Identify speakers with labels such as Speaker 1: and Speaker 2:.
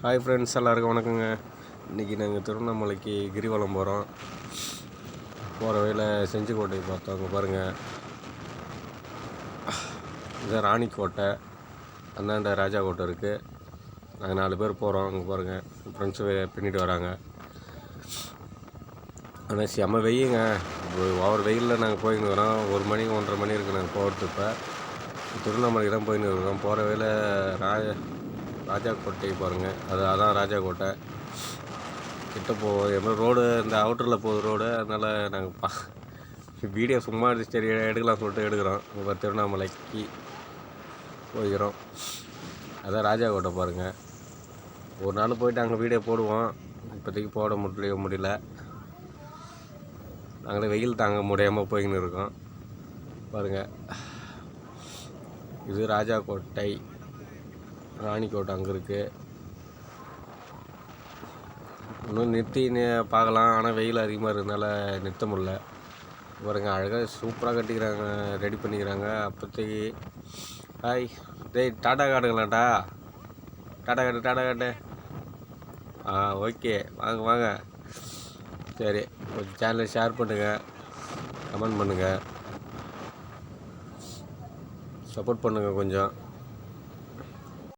Speaker 1: Hi friends, எல்லாருக்கும் வணக்கங்க. இன்றைக்கி நாங்கள் திருவண்ணாமலைக்கு கிரிவலம் போகிறோம். போகிற வழியில் செஞ்சிக்கோட்டை பார்த்தோம். அங்கே பாருங்கள், இது ராணிக்கோட்டை, அந்தாண்ட ராஜா கோட்டை இருக்குது. நாங்கள் 4 பேர் போகிறோம். அங்கே பாருங்கள், ஃப்ரெண்ட்ஸு பின்னிட்டு வராங்க. ஆனால் செம்ம வெய்யுங்க. ஓவர் வெயிலில் நாங்கள் போயின்னு இருக்கிறோம். 1 மணி 1:30 மணி இருக்குது நாங்கள் போகிறது. இப்போ திருவண்ணாமலைக்கு தான் போயின்னு இருக்கிறோம். போகிற வழியில் ராஜா கோட்டை பாருங்கள், அதான் ராஜா கோட்டை கிட்ட போவோம். ரோடு இந்த அவுட்டரில் போகுது ரோடு. அதனால் நாங்கள் வீடியோ சும்மா சரி எடுக்கலாம் சொல்லிட்டு எடுக்கிறோம். இப்போ திருவண்ணாமலைக்கு போய்க்கிறோம். அதான் ராஜா கோட்டை பாருங்கள். ஒரு நாள் போயிட்டு அங்கே வீடியோ போடுவோம். இப்போதைக்கு போட முடியல. நாங்களே வெயில் தாங்க முடியாமல் போய்கின்னு இருக்கோம். பாருங்கள், இது ராஜா கோட்டை, ராணிக்கோட்டை அங்கே இருக்குது. இன்னும் நிறுத்தி பார்க்கலாம், ஆனால் வெயில் அதிகமாக இருக்கிறதுனால நிறுத்த முடியல. பாருங்கள், அழகாக சூப்பராக கட்டிக்கிறாங்க, ரெடி பண்ணிக்கிறாங்க. அப்போதைக்கு ஹாய் டேய், டாட்டா காட்டுங்களாண்டா, டாட்டா காட்டு. ஓகே, வாங்க. சரி, கொஞ்சம் சேனலை ஷேர் பண்ணுங்கள், கமெண்ட் பண்ணுங்கள், சப்போர்ட் பண்ணுங்கள் கொஞ்சம்.